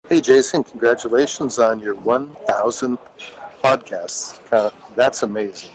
Hey, Jason, congratulations on your 1,000 podcasts. That's amazing.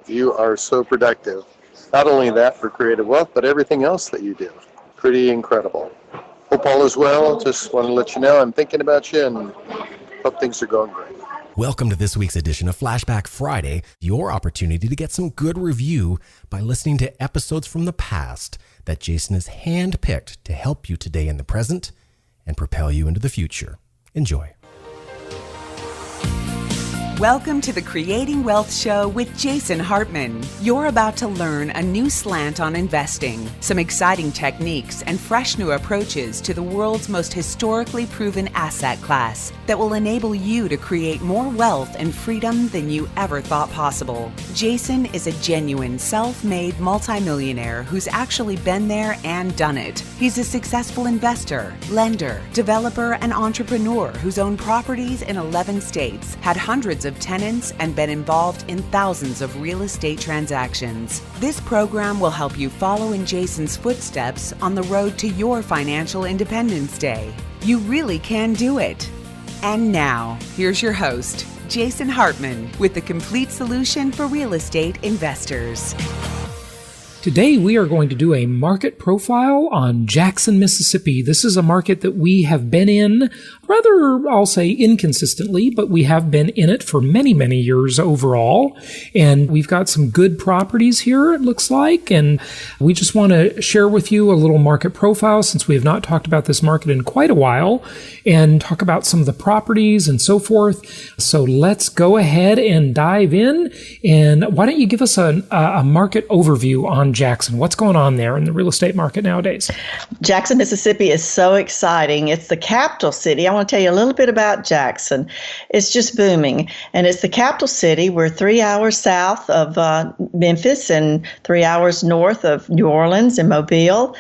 You are so productive. Not only that for Creative Wealth, but everything else that you do. Pretty incredible. Hope all is well. Just want to let you know I'm thinking about you and hope things are going great. Welcome to this week's edition of Flashback Friday, your opportunity to get some good review by listening to episodes from the past that Jason has handpicked to help you today in the present and propel you into the future. Enjoy. Welcome to the Creating Wealth Show with Jason Hartman. You're about to learn a new slant on investing, some exciting techniques, and fresh new approaches to the world's most historically proven asset class that will enable you to create more wealth and freedom than you ever thought possible. Jason is a genuine self-made multimillionaire who's actually been there and done it. He's a successful investor, lender, developer, and entrepreneur who's owned properties in 11 states, had hundreds of tenants, and been involved in thousands of real estate transactions. This program will help you follow in Jason's footsteps on the road to your financial independence day. You really can do it. And now, here's your host, Jason Hartman, with the complete solution for real estate investors. Today, we are going to do a market profile on Jackson, Mississippi. This is a market that we have been in rather, I'll say, inconsistently, but we have been in it for many, many years overall. And we've got some good properties here, it looks like. And we just want to share with you a little market profile since we have not talked about this market in quite a while and talk about some of the properties and so forth. So let's go ahead and dive in. And why don't you give us a market overview on Jackson? What's going on there in the real estate market nowadays? Jackson, Mississippi is so exciting. It's the capital city. I want to tell you a little bit about Jackson. It's just booming. And it's the capital city. We're 3 hours south of Memphis and 3 hours north of New Orleans and Mobile.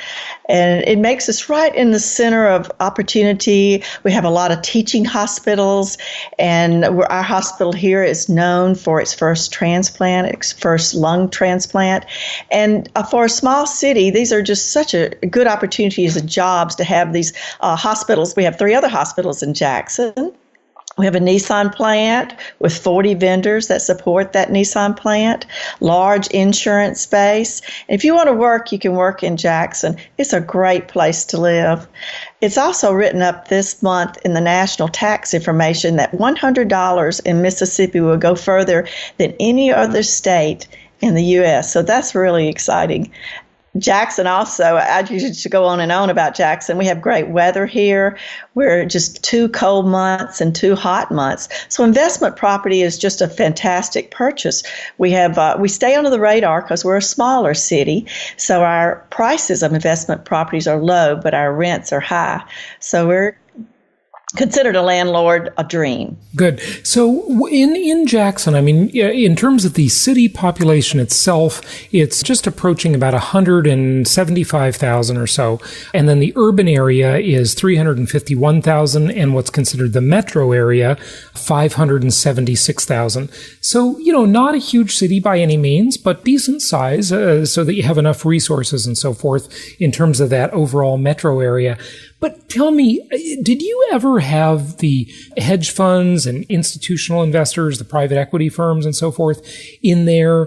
And it makes us right in the center of opportunity. We have a lot of teaching hospitals, and our hospital here is known for its first transplant, its first lung transplant. And for a small city, these are just such a good opportunities and jobs to have these hospitals. We have 3 other hospitals in Jackson. We have a Nissan plant with 40 vendors that support that Nissan plant, large insurance space. And if you want to work, you can work in Jackson. It's a great place to live. It's also written up this month in the national tax information that $100 in Mississippi will go further than any other state in the U.S. So that's really exciting. Jackson also, I used to go on and on about Jackson. We have great weather here. We're just 2 cold months and 2 hot months. So investment property is just a fantastic purchase. We stay under the radar because we're a smaller city. So our prices of investment properties are low, but our rents are high. So we're considered a landlord a dream. Good. So in Jackson, I mean, in terms of the city population itself, it's just approaching about 175,000 or so. And then the urban area is 351,000, and what's considered the metro area, 576,000. So, not a huge city by any means, but decent size, so that you have enough resources and so forth in terms of that overall metro area. But tell me, did you ever have the hedge funds and institutional investors, the private equity firms and so forth in there,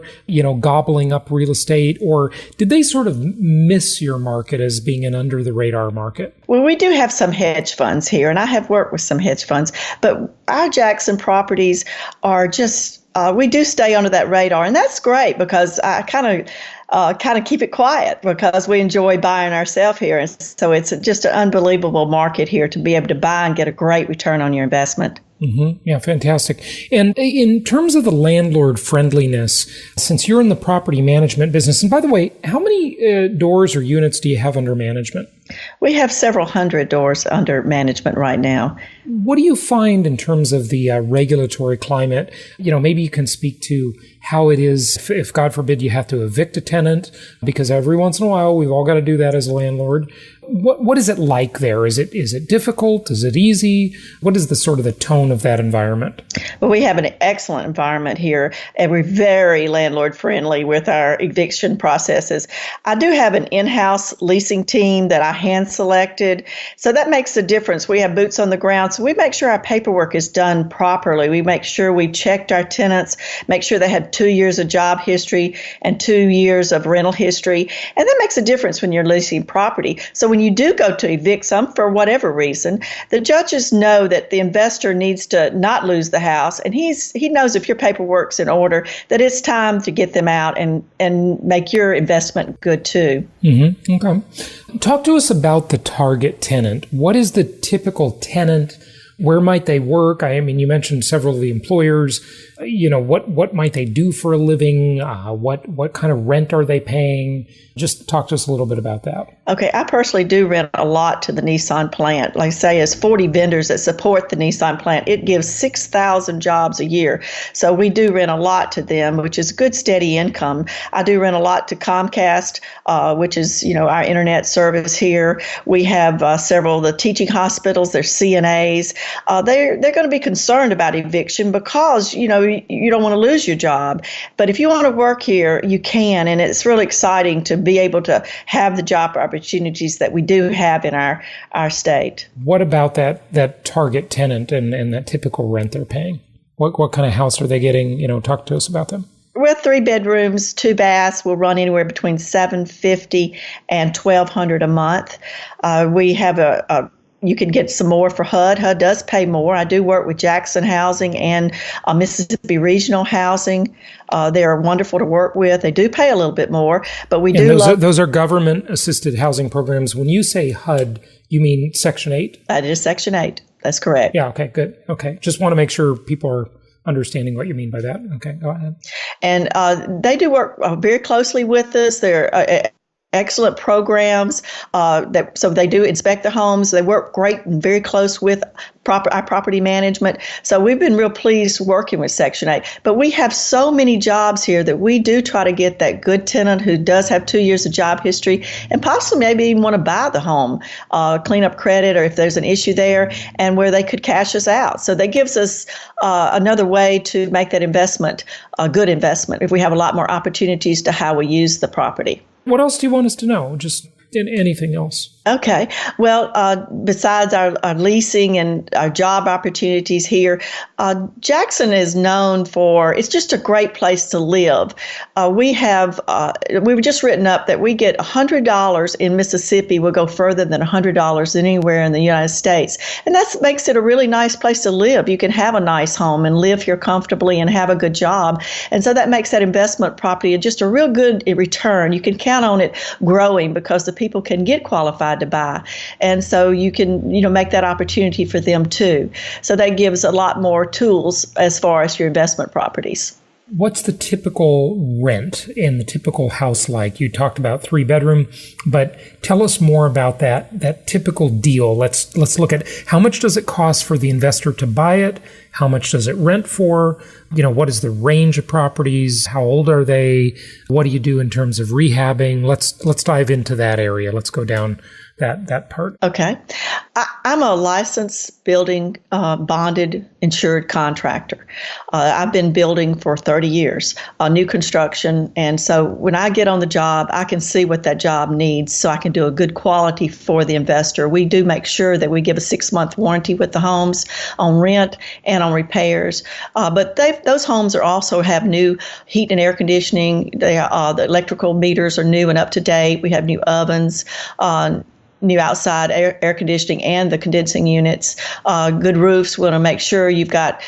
gobbling up real estate? Or did they sort of miss your market as being an under the radar market? Well, we do have some hedge funds here, and I have worked with some hedge funds, but our Jackson properties are just, we do stay under that radar. And that's great because I kind of keep it quiet because we enjoy buying ourselves here. And so it's just an unbelievable market here to be able to buy and get a great return on your investment. Mm-hmm. Yeah, fantastic. And in terms of the landlord friendliness, since you're in the property management business, and by the way, how many doors or units do you have under management? We have several hundred doors under management right now. What do you find in terms of the regulatory climate? Maybe you can speak to how it is if, God forbid, you have to evict a tenant, because every once in a while we've all got to do that as a landlord. What is it like there? Is it difficult? Is it easy? What is the sort of the tone of that environment? Well, we have an excellent environment here, and we're very landlord friendly with our eviction processes. I do have an in-house leasing team that I hand selected, so that makes a difference. We have boots on the ground, so we make sure our paperwork is done properly. We make sure we checked our tenants, make sure they had 2 years of job history and 2 years of rental history, and that makes a difference when you're leasing property. So when you do go to evict some for whatever reason, the judges know that the investor needs to not lose the house, and he knows if your paperwork's in order, that it's time to get them out and make your investment good too. Mm-hmm. Okay. Talk to us about the target tenant. What is the typical tenant? Where might they work? I mean, you mentioned several of the employers. What might they do for a living? What kind of rent are they paying? Just talk to us a little bit about that. Okay, I personally do rent a lot to the Nissan plant. Like I say, it's 40 vendors that support the Nissan plant. It gives 6,000 jobs a year. So we do rent a lot to them, which is good, steady income. I do rent a lot to Comcast, which is, our internet service here. We have several of the teaching hospitals, their CNAs. They're going to be concerned about eviction because, you don't want to lose your job. But if you want to work here, you can. And it's really exciting to be able to have the job opportunities that we do have in our state. What about that target tenant and that typical rent they're paying? What kind of house are they getting? Talk to us about them. We're 3 bedrooms, 2 baths. We'll run anywhere between $750 and $1,200 a month. We have you can get some more for HUD. HUD does pay more. I do work with Jackson Housing and Mississippi Regional Housing. They are wonderful to work with. They do pay a little bit more, but we do those are government-assisted housing programs. When you say HUD, you mean Section 8? That is Section 8. That's correct. Yeah, okay, good. Okay, just want to make sure people are understanding what you mean by that. Okay, go ahead. And they do work very closely with us. They're excellent programs. So they do inspect the homes. They work great and very close with our property management. So we've been real pleased working with Section 8. But we have so many jobs here that we do try to get that good tenant who does have 2 years of job history and possibly maybe even want to buy the home, clean up credit or if there's an issue there, and where they could cash us out. So that gives us another way to make that investment a good investment if we have a lot more opportunities to how we use the property. What else do you want us to know? Just anything else? Okay. Well, besides our leasing and our job opportunities here, Jackson is known for, it's just a great place to live. We've just written up that we get $100 in Mississippi will go further than $100 anywhere in the United States. And that makes it a really nice place to live. You can have a nice home and live here comfortably and have a good job. And so that makes that investment property just a real good return. You can count on it growing because the people can get qualified to buy. And so you can, make that opportunity for them too. So that gives a lot more tools as far as your investment properties. What's the typical rent in the typical house like? You talked about 3-bedroom, but tell us more about that typical deal. Let's look at how much does it cost for the investor to buy it? How much does it rent for? What is the range of properties? How old are they? What do you do in terms of rehabbing? Let's dive into that area. Let's go down that part. Okay. I'm a licensed building, bonded, insured contractor. I've been building for 30 years, new construction. And so when I get on the job, I can see what that job needs so I can do a good quality for the investor. We do make sure that we give a 6-month warranty with the homes on rent and on repairs. But those homes are also have new heat and air conditioning. The electrical meters are new and up to date. We have new ovens, new outside air conditioning and the condensing units, good roofs. We want to make sure you've got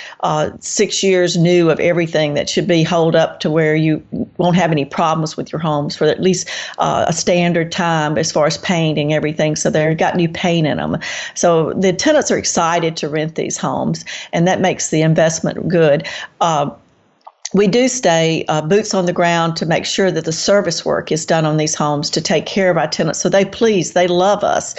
6 years new of everything that should be hold up to where you won't have any problems with your homes for at least a standard time as far as painting everything. So they've got new paint in them. So the tenants are excited to rent these homes, and that makes the investment good. we do stay boots on the ground to make sure that the service work is done on these homes to take care of our tenants. So they love us.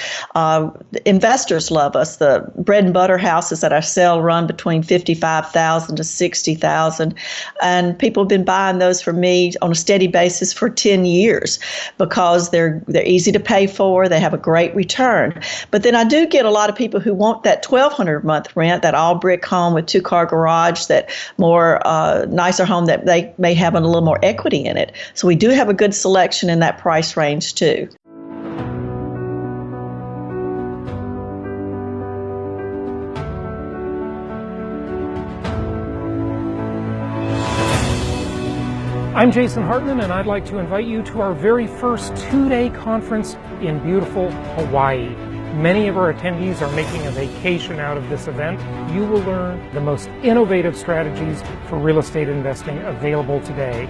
Investors love us. The bread and butter houses that I sell run between $55,000 to $60,000, and people have been buying those from me on a steady basis for 10 years because they're easy to pay for. They have a great return. But then I do get a lot of people who want that $1,200 a month rent, that all brick home with 2-car garage, that more nicer home that they may have a little more equity in it. So we do have a good selection in that price range too. I'm Jason Hartman, and I'd like to invite you to our very first 2-day conference in beautiful Hawaii. Many of our attendees are making a vacation out of this event. You will learn the most innovative strategies for real estate investing available today.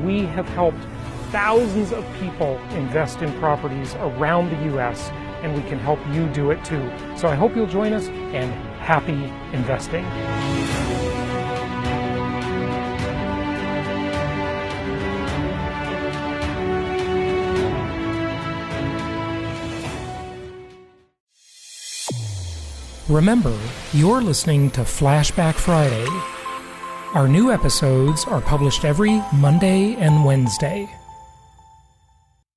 We have helped thousands of people invest in properties around the U.S., and we can help you do it too. So I hope you'll join us, and happy investing. Remember, you're listening to Flashback Friday. Our new episodes are published every Monday and Wednesday.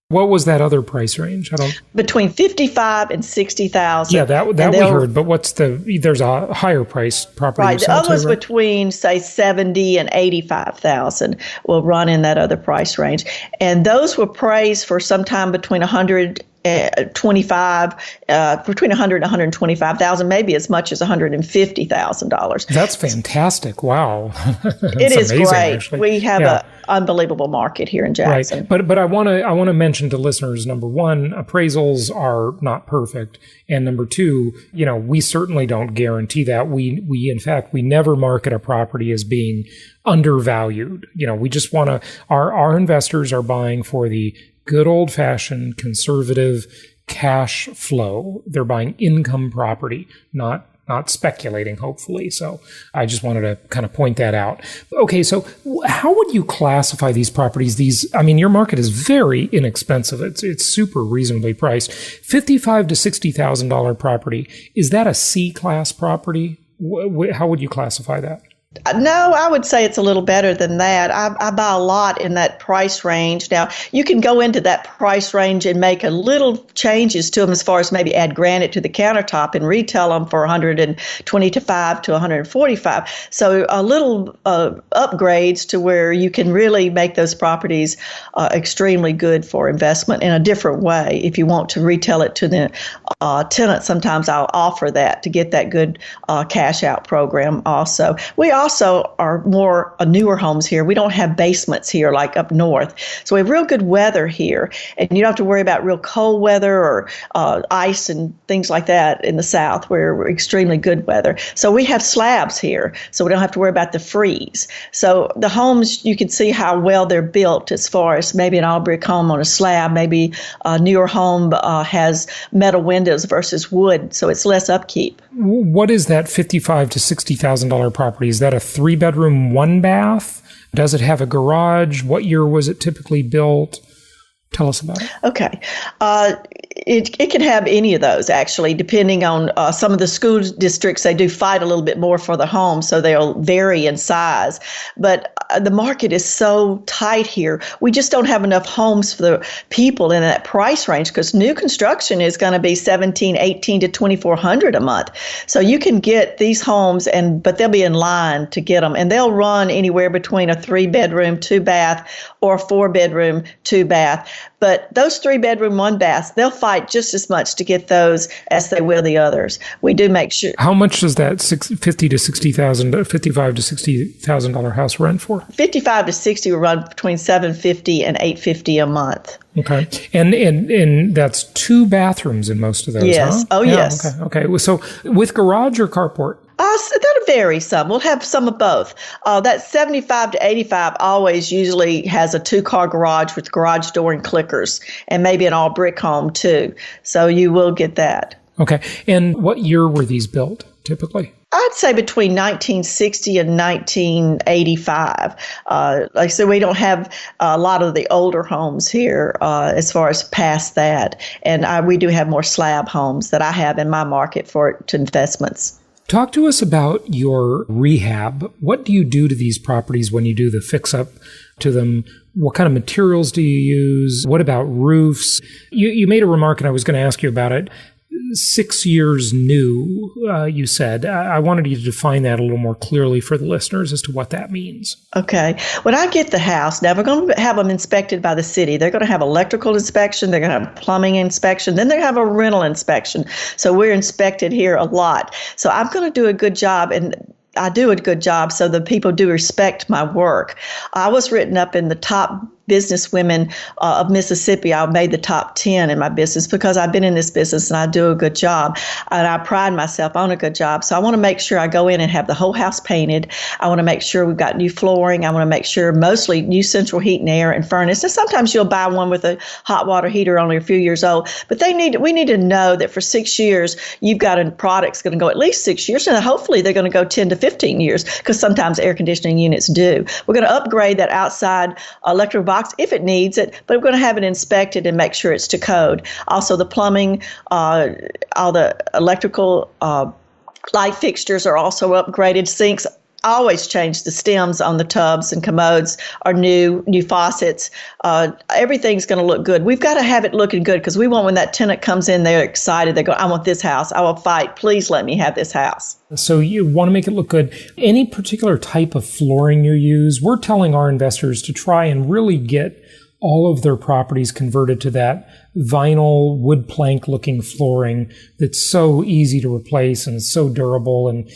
What was that other price range? Between $55,000 and $60,000. Yeah, that we heard. But there's a higher price property. Right, the others between say $70,000 and $85,000 will run in that other price range, and those were priced for sometime between $100,000 and $125,000, maybe as much as $150,000. That's fantastic! Wow, it is amazing, great. Actually. We have an unbelievable market here in Jackson. Right, but I want to mention to listeners: number one, appraisals are not perfect, and number two, we certainly don't guarantee that. We in fact we never market a property as being undervalued. We just want to. Our investors are buying for the good old-fashioned conservative cash flow. They're buying income property, not speculating, hopefully. So I just wanted to kind of point that out. Okay, so how would you classify these properties? Your market is very inexpensive. It's super reasonably priced. $55,000 to $60,000 property. Is that a C-class property? How would you classify that? No, I would say it's a little better than that. I buy a lot in that price range. Now, you can go into that price range and make a little changes to them as far as maybe add granite to the countertop and retail them for $125 to $145. So a little upgrades to where you can really make those properties extremely good for investment in a different way. If you want to retail it to the tenant, sometimes I'll offer that to get that good cash out program also. We also are more newer homes here. We don't have basements here like up north. So we have real good weather here, and you don't have to worry about real cold weather or ice and things like that in the south where we're extremely good weather. So we have slabs here, so we don't have to worry about the freeze. So the homes, you can see how well they're built as far as maybe an all brick home on a slab, maybe a newer home has metal windows versus wood, so it's less upkeep. What is that $55,000 to $60,000 property? Is that a 3-bedroom, 1-bath? Does it have a garage? What year was it typically built? Tell us about it. Okay. It can have any of those, actually, depending on some of the school districts. They do fight a little bit more for the home, so they'll vary in size. But the market is so tight here. We just don't have enough homes for the people in that price range because new construction is going to be $1,700 to $2,400 a month. So you can get these homes, but they'll be in line to get them, and they'll run anywhere between a 3-bedroom, 2-bath, or a 4-bedroom, 2-bath. But those 3-bedroom, 1-baths, they'll fight just as much to get those as they will the others. We do make sure. How much does that $55,000 to $60,000 house rent for? 55 to 60 will run between $750 and $850 a month. Okay, and that's 2 bathrooms in most of those. Yes. Huh? Oh, yeah, yes. Okay. So with garage or carport? That'll vary some. We'll have some of both. That 75 to 85 always usually has a 2-car garage with garage door and clickers, and maybe an all brick home too. So you will get that. Okay. And what year were these built typically? I'd say between 1960 and 1985. Like I said, we don't have a lot of the older homes here as far as past that. And we do have more slab homes that I have in my market to investments. Talk to us about your rehab. What do you do to these properties when you do the fix-up to them? What kind of materials do you use? What about roofs? You made a remark, and I was going to ask you about it. 6 years new, you said. I wanted you to define that a little more clearly for the listeners as to what that means. Okay. When I get the house, now we're going to have them inspected by the city. They're going to have electrical inspection. They're going to have plumbing inspection. Then they have a rental inspection. So we're inspected here a lot. So I'm going to do a good job, and I do a good job so the people do respect my work. I was written up in the top business women of Mississippi. I made the top 10 in my business because I've been in this business and I do a good job. And I pride myself on a good job. So I want to make sure I go in and have the whole house painted. I want to make sure we've got new flooring. I want to make sure mostly new central heat and air and furnace. And sometimes you'll buy one with a hot water heater only a few years old. But we need to know that for 6 years, you've got a product's going to go at least 6 years. And hopefully they're going to go 10 to 15 years because sometimes air conditioning units do. We're going to upgrade that outside electrical box if it needs it, but we're going to have it inspected and make sure it's to code. Also, the plumbing, all the electrical light fixtures are also upgraded. Sinks, I always change the stems on the tubs and commodes are new faucets. Everything's going to look good. We've got to have it looking good because we want when that tenant comes in, they're excited. They go, I want this house. I will fight. Please let me have this house. So you want to make it look good. Any particular type of flooring you use? We're telling our investors to try and really get all of their properties converted to that vinyl wood plank looking flooring that's so easy to replace and so durable, and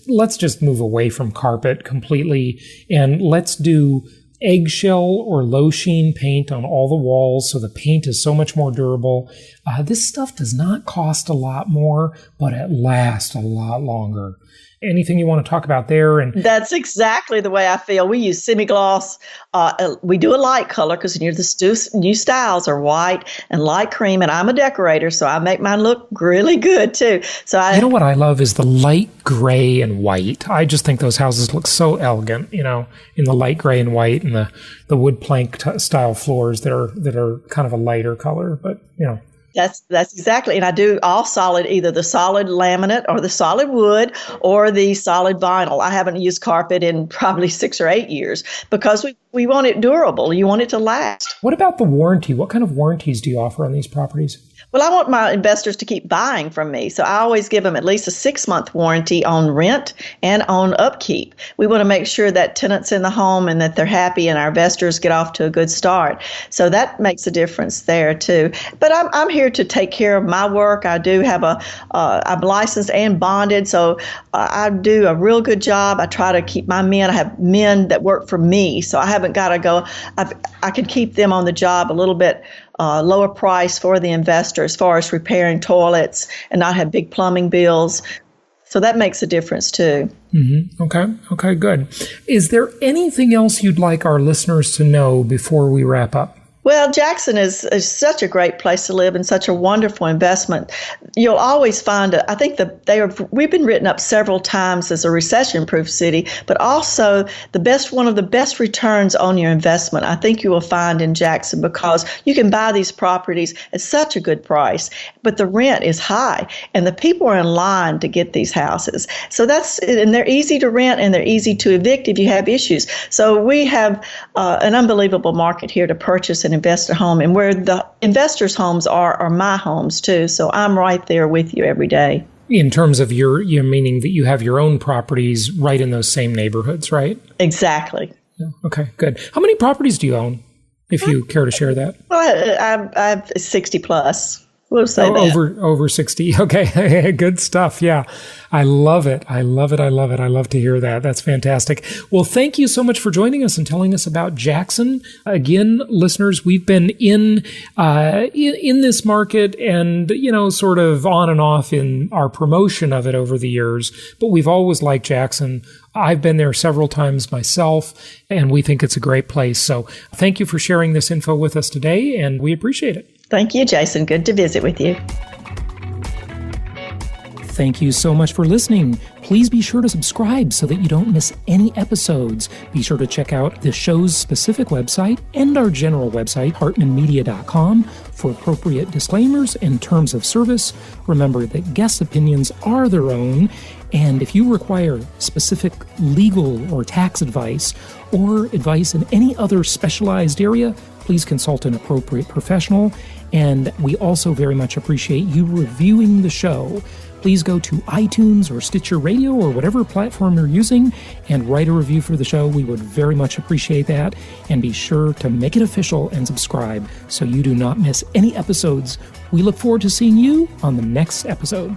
let's just move away from carpet completely, and let's do eggshell or low sheen paint on all the walls so the paint is so much more durable. This stuff does not cost a lot more, but it lasts a lot longer. Anything you want to talk about there? And that's exactly the way I feel. We use semi-gloss. We do a light color because the new styles are white and light cream. And I'm a decorator, so I make mine look really good too. So you know what I love is the light gray and white. I just think those houses look so elegant, in the light gray and white and the wood plank style floors that are kind of a lighter color, but That's exactly. And I do all solid, either the solid laminate or the solid wood or the solid vinyl. I haven't used carpet in probably 6 or 8 years because we want it durable. You want it to last. What about the warranty? What kind of warranties do you offer on these properties? Well, I want my investors to keep buying from me. So I always give them at least a 6-month warranty on rent and on upkeep. We want to make sure that tenants in the home and that they're happy and our investors get off to a good start. So that makes a difference there too. But I'm here to take care of my work. I do have I'm licensed and bonded. So I do a real good job. I try to keep my men. I have men that work for me. So I haven't got to go. I can keep them on the job a little bit lower price for the investor as far as repairing toilets and not have big plumbing bills. So that makes a difference too. Mm-hmm. Okay, good. Is there anything else you'd like our listeners to know before we wrap up? Well, Jackson is such a great place to live and such a wonderful investment. You'll always find I think we've been written up several times as a recession-proof city, but also one of the best returns on your investment. I think you will find in Jackson because you can buy these properties at such a good price, but the rent is high and the people are in line to get these houses. So and they're easy to rent and they're easy to evict if you have issues. So we have an unbelievable market here to purchase an investor home, and where the investors' homes are my homes too. So I'm right there with you every day. In terms of you're meaning that you have your own properties right in those same neighborhoods, right? Exactly. Yeah. Okay, good. How many properties do you own, if you care to share that? Well, I have 60 plus. We'll say that. Over 60. Okay. Good stuff. Yeah. I love it. I love to hear that. That's fantastic. Well, thank you so much for joining us and telling us about Jackson. Again, listeners, we've been in this market and, sort of on and off in our promotion of it over the years, but we've always liked Jackson. I've been there several times myself, and we think it's a great place. So thank you for sharing this info with us today, and we appreciate it. Thank you, Jason. Good to visit with you. Thank you so much for listening. Please be sure to subscribe so that you don't miss any episodes. Be sure to check out the show's specific website and our general website, hartmanmedia.com, for appropriate disclaimers and terms of service. Remember that guest opinions are their own, and if you require specific legal or tax advice or advice in any other specialized area, please consult an appropriate professional. And we also very much appreciate you reviewing the show. Please go to iTunes or Stitcher Radio or whatever platform you're using and write a review for the show. We would very much appreciate that. And be sure to make it official and subscribe so you do not miss any episodes. We look forward to seeing you on the next episode.